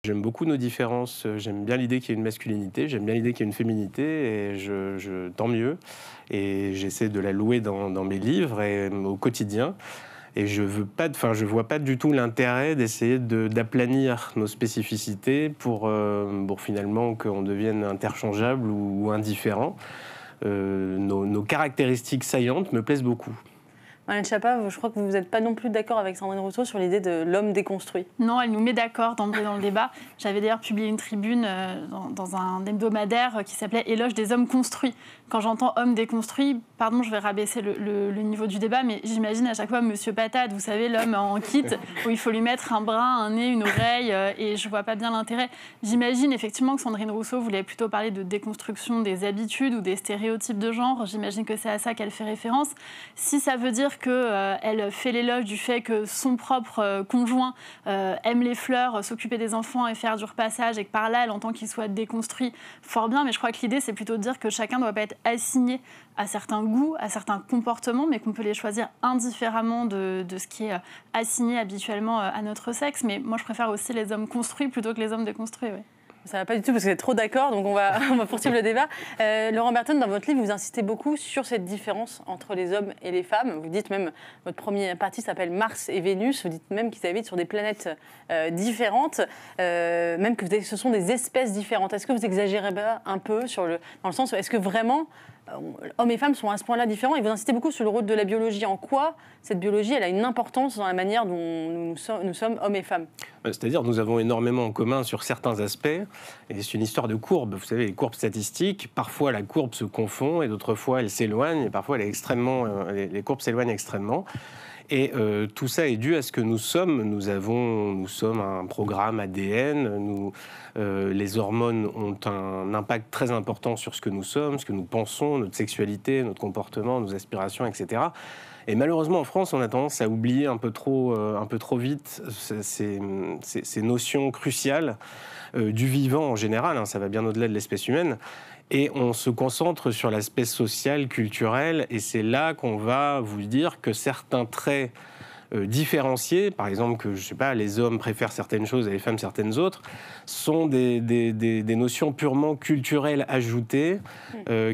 J'aime beaucoup nos différences, j'aime bien l'idée qu'il y ait une masculinité, j'aime bien l'idée qu'il y ait une féminité, et tant mieux. Et j'essaie de la louer dans mes livres et au quotidien. Et je vois pas du tout l'intérêt d'essayer d'aplanir nos spécificités pour finalement qu'on devienne interchangeable ou indifférent. Nos caractéristiques saillantes me plaisent beaucoup. Marlène Schiappa, je crois que vous n'êtes pas non plus d'accord avec Sandrine Rousseau sur l'idée de l'homme déconstruit. Non, elle nous met d'accord d'emblée dans le débat. J'avais d'ailleurs publié une tribune dans un hebdomadaire qui s'appelait « Éloge des hommes construits ». Quand j'entends « homme déconstruit », pardon, je vais rabaisser le niveau du débat, mais j'imagine à chaque fois Monsieur Patate, vous savez, l'homme en kit, où il faut lui mettre un bras, un nez, une oreille, et je ne vois pas bien l'intérêt. J'imagine effectivement que Sandrine Rousseau voulait plutôt parler de déconstruction des habitudes ou des stéréotypes de genre. J'imagine que c'est à ça qu'elle fait référence. Si ça veut dire qu'elle fait l'éloge du fait que son propre conjoint aime les fleurs, s'occuper des enfants et faire du repassage, et que par là, elle entend qu'il soit déconstruit, fort bien, mais je crois que l'idée, c'est plutôt de dire que chacun ne doit pas être assigné à certains goûts, à certains comportements, mais qu'on peut les choisir indifféremment de ce qui est assigné habituellement à notre sexe. Mais moi, je préfère aussi les hommes construits plutôt que les hommes déconstruits, oui. Ça ne va pas du tout parce que vous êtes trop d'accord, donc on va poursuivre le débat. Laurent Berton, dans votre livre, vous insistez beaucoup sur cette différence entre les hommes et les femmes. Vous dites même, votre première partie s'appelle Mars et Vénus, vous dites même qu'ils habitent sur des planètes différentes, même que ce sont des espèces différentes. Est-ce que vous exagérez pas un peu dans le sens où est-ce que vraiment hommes et femmes sont à ce point-là différents? Et vous insistez beaucoup sur le rôle de la biologie. En quoi cette biologie elle a une importance dans la manière dont nous sommes hommes et femmes? C'est-à-dire nous avons énormément en commun sur certains aspects. Et c'est une histoire de courbe. Vous savez, les courbes statistiques, parfois la courbe se confond et d'autres fois elle s'éloigne. Et parfois les courbes s'éloignent extrêmement. Et tout ça est dû à ce que nous sommes. Nous sommes un programme ADN. Les hormones ont un impact très important sur ce que nous sommes, ce que nous pensons, notre sexualité, notre comportement, nos aspirations, etc. Et malheureusement, en France, on a tendance à oublier un peu trop vite ces notions cruciales du vivant en général. Ça va bien au-delà de l'espèce humaine. Et on se concentre sur l'aspect social, culturel, et c'est là qu'on va vous dire que certains traits différenciés, par exemple que, je sais pas, les hommes préfèrent certaines choses et les femmes certaines autres, sont des notions purement culturelles ajoutées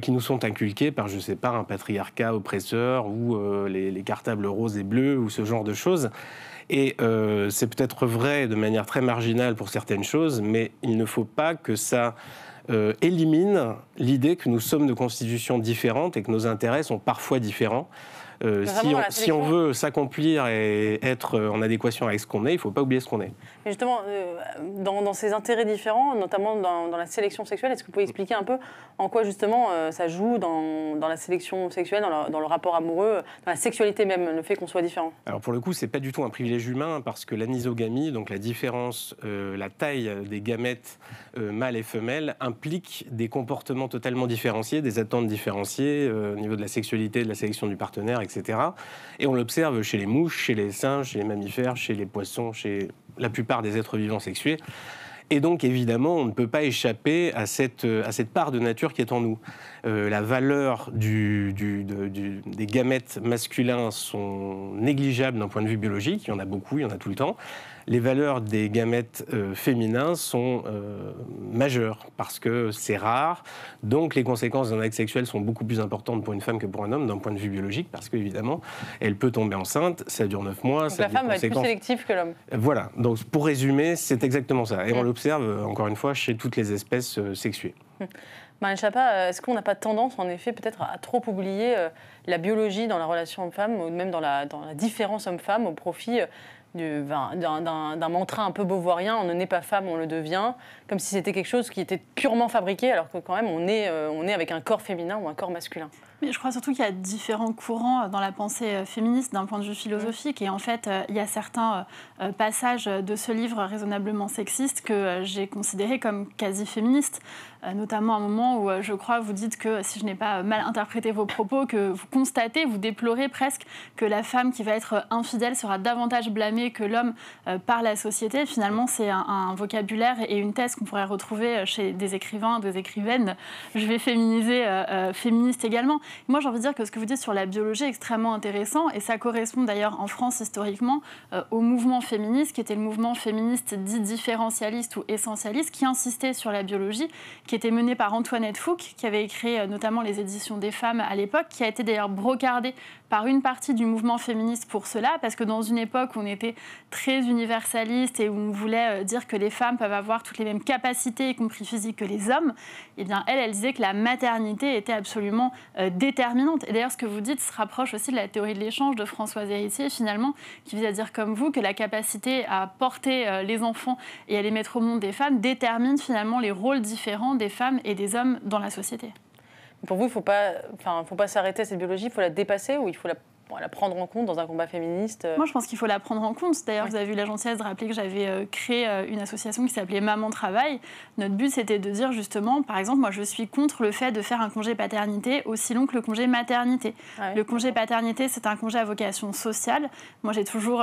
qui nous sont inculquées par, je sais pas, un patriarcat oppresseur ou les cartables roses et bleus ou ce genre de choses. Et c'est peut-être vrai de manière très marginale pour certaines choses, mais il ne faut pas que ça élimine l'idée que nous sommes de constitutions différentes et que nos intérêts sont parfois différents. Si on veut s'accomplir et être en adéquation avec ce qu'on est, il ne faut pas oublier ce qu'on est. Mais justement, dans ces intérêts différents, notamment dans la sélection sexuelle, est-ce que vous pouvez expliquer un peu en quoi justement ça joue dans la sélection sexuelle, dans le rapport amoureux, dans la sexualité même, le fait qu'on soit différent? Alors pour le coup, ce n'est pas du tout un privilège humain parce que l'anisogamie, donc la différence, la taille des gamètes mâles et femelles, implique des comportements totalement différenciés, des attentes différenciées au niveau de la sexualité, de la sélection du partenaire, etc. Et on l'observe chez les mouches, chez les singes, chez les mammifères, chez les poissons, chez la plupart des êtres vivants sexués. Et donc, évidemment, on ne peut pas échapper à cette part de nature qui est en nous. La valeur des gamètes masculins sont négligeables d'un point de vue biologique. Il y en a beaucoup, il y en a tout le temps. Les valeurs des gamètes féminins sont majeures parce que c'est rare. Donc, les conséquences d'un acte sexuel sont beaucoup plus importantes pour une femme que pour un homme d'un point de vue biologique parce qu'évidemment, elle peut tomber enceinte, ça dure 9 mois. Donc, la femme va être plus sélective que l'homme. Voilà. Donc, pour résumer, c'est exactement ça. Et on l'observe, encore une fois, chez toutes les espèces sexuées. Marlène Schiappa, est-ce qu'on n'a pas tendance, en effet, peut-être à trop oublier la biologie dans la relation homme-femme, ou même dans la différence homme-femme, au profit d'un mantra un peu beauvoirien, on ne naît pas femme, on le devient, comme si c'était quelque chose qui était purement fabriqué, alors que quand même on est avec un corps féminin ou un corps masculin. Mais je crois surtout qu'il y a différents courants dans la pensée féministe d'un point de vue philosophique. Et en fait, il y a certains passages de ce livre raisonnablement sexiste que j'ai considérés comme quasi féministes. Notamment à un moment où je crois vous dites que, si je n'ai pas mal interprété vos propos, que vous constatez, vous déplorez presque que la femme qui va être infidèle sera davantage blâmée que l'homme par la société. Finalement, c'est un vocabulaire et une thèse qu'on pourrait retrouver chez des écrivains, des écrivaines. Je vais féminiser féministes également. Moi, j'ai envie de dire que ce que vous dites sur la biologie est extrêmement intéressant, et ça correspond d'ailleurs en France historiquement au mouvement féministe, qui était le mouvement féministe dit différentialiste ou essentialiste, qui insistait sur la biologie, qui était mené par Antoinette Fouque, qui avait écrit notamment les éditions des femmes à l'époque, qui a été d'ailleurs brocardée par une partie du mouvement féministe pour cela, parce que dans une époque où on était très universaliste et où on voulait dire que les femmes peuvent avoir toutes les mêmes capacités, y compris physiques, que les hommes, eh bien, elle disait que la maternité était absolument déterminante. Et d'ailleurs, ce que vous dites se rapproche aussi de la théorie de l'échange de Françoise Héritier, finalement, qui vise à dire comme vous que la capacité à porter les enfants et à les mettre au monde des femmes détermine finalement les rôles différents des femmes et des hommes dans la société. Pour vous, il ne faut pas s'arrêter à cette biologie, il faut la dépasser ou il faut la prendre en compte dans un combat féministe? Moi, je pense qu'il faut la prendre en compte. D'ailleurs, vous avez eu la gentillesse de rappeler que j'avais créé une association qui s'appelait Maman Travail. Notre but, c'était de dire justement, par exemple, moi, je suis contre le fait de faire un congé paternité aussi long que le congé maternité. Le congé paternité, c'est un congé à vocation sociale. Moi, j'ai toujours,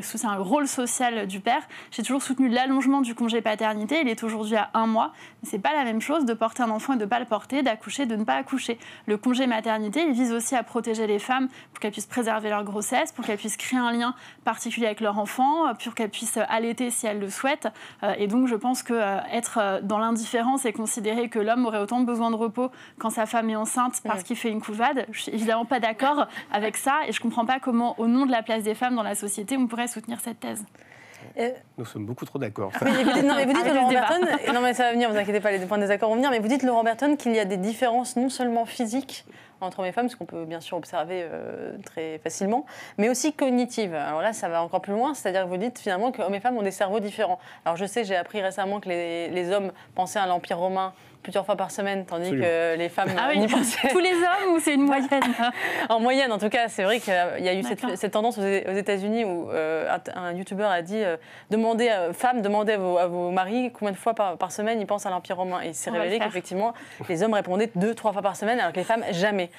c'est un rôle social du père, j'ai toujours soutenu l'allongement du congé paternité. Il est aujourd'hui à 1 mois. Mais ce n'est pas la même chose de porter un enfant et de ne pas le porter, d'accoucher, de ne pas accoucher. Le congé maternité, il vise aussi à protéger les femmes pour qu'elles puissent préserver leur grossesse, pour qu'elles puissent créer un lien particulier avec leur enfant, pour qu'elles puissent allaiter si elles le souhaitent. Et donc, je pense qu'être dans l'indifférence et considérer que l'homme aurait autant besoin de repos quand sa femme est enceinte parce qu'il fait une couvade, je ne suis évidemment pas d'accord avec ça. Et je ne comprends pas comment, au nom de la place des femmes dans la société, on pourrait soutenir cette thèse. Nous sommes beaucoup trop d'accord. Oui, vous dites Laurent Berton, non mais ça va venir, vous inquiétez pas, les points de désaccord vont venir, mais vous dites Laurent Berton qu'il y a des différences non seulement physiques entre hommes et femmes, ce qu'on peut bien sûr observer très facilement, mais aussi cognitives. Alors là, ça va encore plus loin, c'est-à-dire que vous dites finalement que hommes et femmes ont des cerveaux différents. Alors je sais, j'ai appris récemment que les hommes pensaient à l'Empire romain plusieurs fois par semaine, tandis que les femmes n'y pensaient. Tous les hommes ou c'est une moyenne? En moyenne, en tout cas, c'est vrai qu'il y a eu cette tendance aux États-Unis où un youtubeur a dit demandez à vos maris combien de fois par semaine ils pensent à l'Empire romain. Et il s'est révélé qu'effectivement, les hommes répondaient 2-3 fois par semaine, alors que les femmes, jamais.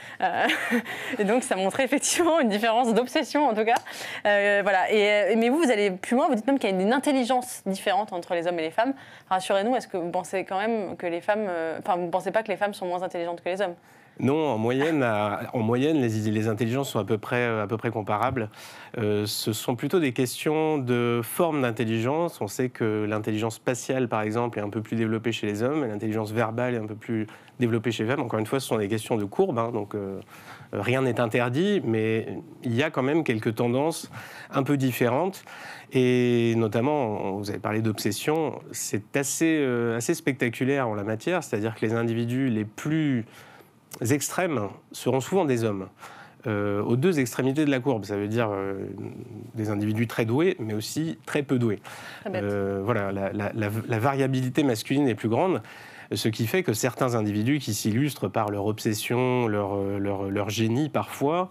Et donc, ça montrait effectivement une différence d'obsession, en tout cas. Voilà. Mais vous allez plus loin, vous dites même qu'il y a une intelligence différente entre les hommes et les femmes. Rassurez-nous, est-ce que vous pensez quand même que les femmes. Vous ne pensez pas que les femmes sont moins intelligentes que les hommes? Non, en moyenne, les intelligences sont à peu près comparables. Ce sont plutôt des questions de forme d'intelligence. On sait que l'intelligence spatiale, par exemple, est un peu plus développée chez les hommes, et l'intelligence verbale est un peu plus développée chez les femmes. Encore une fois, ce sont des questions de courbe, donc rien n'est interdit, mais il y a quand même quelques tendances un peu différentes. Et notamment, vous avez parlé d'obsession, c'est assez spectaculaire en la matière, c'est-à-dire que les individus les plus extrêmes seront souvent des hommes. Aux deux extrémités de la courbe, ça veut dire des individus très doués, mais aussi très peu doués. Voilà, la variabilité masculine est plus grande, ce qui fait que certains individus qui s'illustrent par leur obsession, leur génie parfois,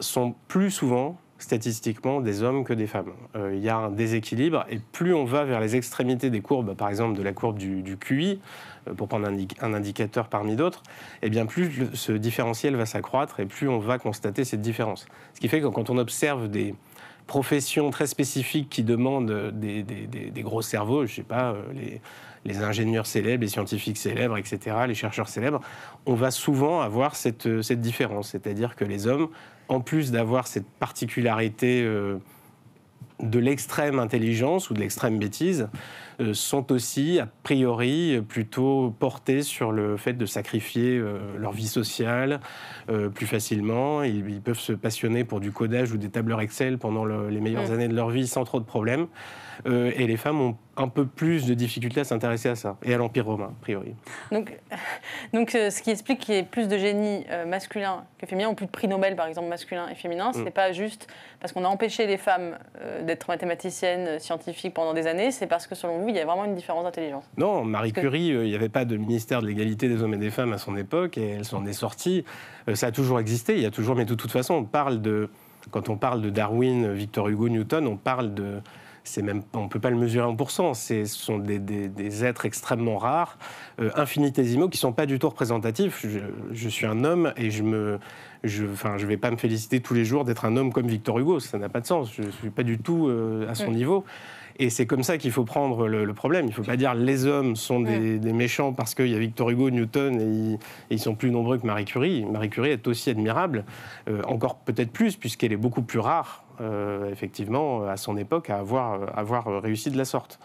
sont plus souvent statistiquement des hommes que des femmes. Il y a un déséquilibre, et plus on va vers les extrémités des courbes, par exemple de la courbe du QI, pour prendre un indicateur parmi d'autres, eh bien plus ce différentiel va s'accroître et plus on va constater cette différence. Ce qui fait que quand on observe des professions très spécifiques qui demandent des gros cerveaux, je ne sais pas, les ingénieurs célèbres, les scientifiques célèbres, etc., les chercheurs célèbres, on va souvent avoir cette différence. C'est-à-dire que les hommes, en plus d'avoir cette particularité de l'extrême intelligence ou de l'extrême bêtise, sont aussi, a priori, plutôt portés sur le fait de sacrifier leur vie sociale plus facilement. Ils peuvent se passionner pour du codage ou des tableurs Excel pendant les meilleures années de leur vie sans trop de problèmes. Et les femmes ont un peu plus de difficultés à s'intéresser à ça, et à l'Empire romain, a priori. Donc ce qui explique qu'il y ait plus de génie masculin que féminin, ou plus de prix Nobel, par exemple, masculin et féminin, c'est pas juste parce qu'on a empêché les femmes d'être mathématiciennes, scientifiques pendant des années, c'est parce que, selon vous, il y a vraiment une différence d'intelligence. Non, Marie Curie, il n'y avait pas de ministère de l'égalité des hommes et des femmes à son époque, et elle s'en est sortie. Ça a toujours existé, il y a toujours, mais de toute façon, quand on parle de Darwin, Victor Hugo, Newton, on parle de... on ne peut pas le mesurer en pourcent. Ce sont des êtres extrêmement rares, infinitésimaux, qui ne sont pas du tout représentatifs. Je suis un homme et je ne vais pas me féliciter tous les jours d'être un homme comme Victor Hugo. Ça n'a pas de sens. Je ne suis pas du tout à son niveau. Et c'est comme ça qu'il faut prendre le problème. Il ne faut pas dire les hommes sont des méchants parce qu'il y a Victor Hugo, Newton et ils sont plus nombreux que Marie Curie. Marie Curie est aussi admirable, encore peut-être plus puisqu'elle est beaucoup plus rare, effectivement, à son époque, à avoir réussi de la sorte.